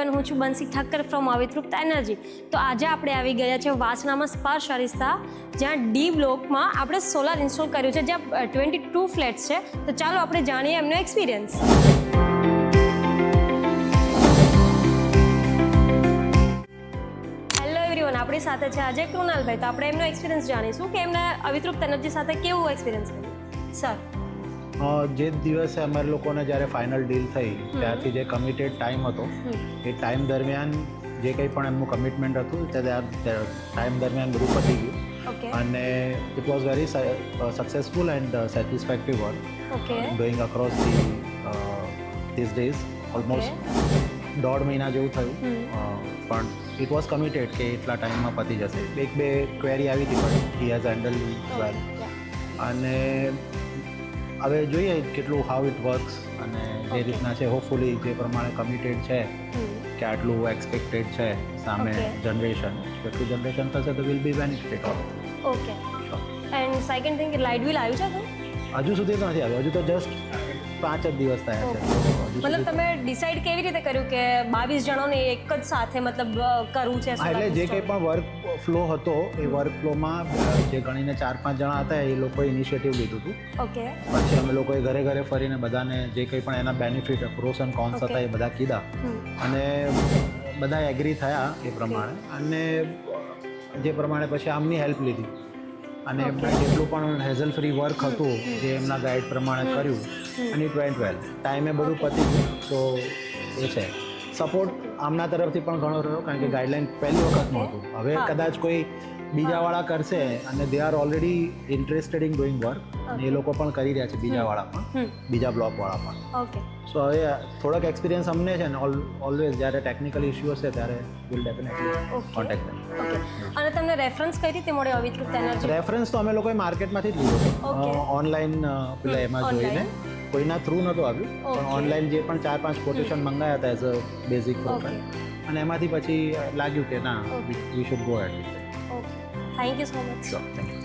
Everyone, હું છું બંસી Thakkar from અવિતૃપ્ત energy. તો આજે આપણે આવી ગયા છે વાસણામાં સ્પર્શ અરિસ્તા, જ્યાં ડી બ્લોકમાં આપણે સોલાર ઇન્સ્ટોલ કર્યું છે, જ્યાં 22 ફ્લેટ્સ છે. તો ચાલો આપણે જાણીએ એમનો એક્સપિરિયન્સ. હેલો એવરીવન, આપણી સાથે છે આજે કૃણાલભાઈ. તો આપણે એમનો એક્સપિરિયન્સ જાણીશું કે એમને અવિતૃપ્ત એનર્જી સાથે કેવું એક્સપિરિયન્સ કર્યું. સર, જે દિવસે અમારે લોકોને જ્યારે ફાઇનલ ડીલ થઈ ત્યારથી જે કમિટેડ ટાઈમ હતો એ ટાઈમ દરમિયાન જે કંઈ પણ એમનું કમિટમેન્ટ હતું તે ટાઈમ દરમિયાન બધું પતી ગયું અને it was very successful and satisfactory work going across this days. Almost 1.5 મહિના જેવું થયું પણ ઇટ વોઝ કમિટેડ કે એટલા ટાઈમમાં પતી જશે. એક બે ક્વેરી આવી હતી પણ હી હેઝ હેન્ડલ વેલ અને હવે જોઈએ કેટલું હાઉ ઇટ વર્ક્સ અને જે રીતના છે હોપફુલી જે પ્રમાણે કમિટેડ છે કે આટલું એક્સપેક્ટેડ છે સામે જનરેશન, કેટલું જનરેશન થશે તો will be benefit of. Okay. And second thing, light bill આવ્યું છે હજુ સુધી તો નથી આવ્યું, હજુ તો જસ્ટ 5 જ દિવસ થયા છે. મતલબ તમે ડિસાઈડ કેવી રીતે કર્યું કે 22 જણાને એક જ સાથે મતલબ કરવું છે? એટલે જે કંઈ પણ વર્ક ફ્લો હતો એ વર્ક ફ્લોમાં જે ગણીને 4-5 જણા હતા એ લોકોએ ઇનિશિયેટિવ લીધું હતું. ઓકે. પછી અમે લોકોએ ઘરે ઘરે ફરીને બધાને જે કંઈ પણ એના બેનિફિટ, પ્રોસ એન્ડ કોન્સ હતા એ બધા કીધા અને બધા એગ્રી થયા એ પ્રમાણે અને જે પ્રમાણે પછી આમની હેલ્પ લીધી અને જેટલું પણ હેઝલ ફ્રી વર્ક હતું જે એમના ગાઈડ પ્રમાણે કર્યું અને ઇટ વેન્ટ વેલ. ટાઈમે બધું પતી ગયું. તો એ છે સપોર્ટ આમના તરફથી પણ ઘણો રહ્યો કારણ કે ગાઈડલાઇન પહેલી વખતનું હતું. હવે કદાચ કોઈ બીજાવાળા કરશે અને they are already interested in doing work અને એ લોકો પણ કરી રહ્યા છે બીજાવાળા પણ, બીજા બ્લોકવાળા પણ. ઓકે. સો હવે થોડોક એક્સપિરિયન્સ અમને છે ને ઓલવેઝ જ્યારે ટેકનિકલ ઇશ્યુ હશે ત્યારે will definitely contact them. Okay. અને તમને રેફરન્સ કઈ રીતે મળ્યો અવિતૃપ્ત એનર્જી? રેફરન્સ તો અમે લોકોએ માર્કેટમાંથી જ લીધો હતો, ઓનલાઈન પેલા એમાં જોઈને. કોઈના થ્રુ નહોતું આવ્યું પણ ઓનલાઈન જે પણ 4-5 કોટેશન મંગાયા હતા એઝ અ બેઝિક પ્રોફાઇલ અને એમાંથી પછી લાગ્યું કે ના we should go at. Okay. Thank you so much. Sure, thank you.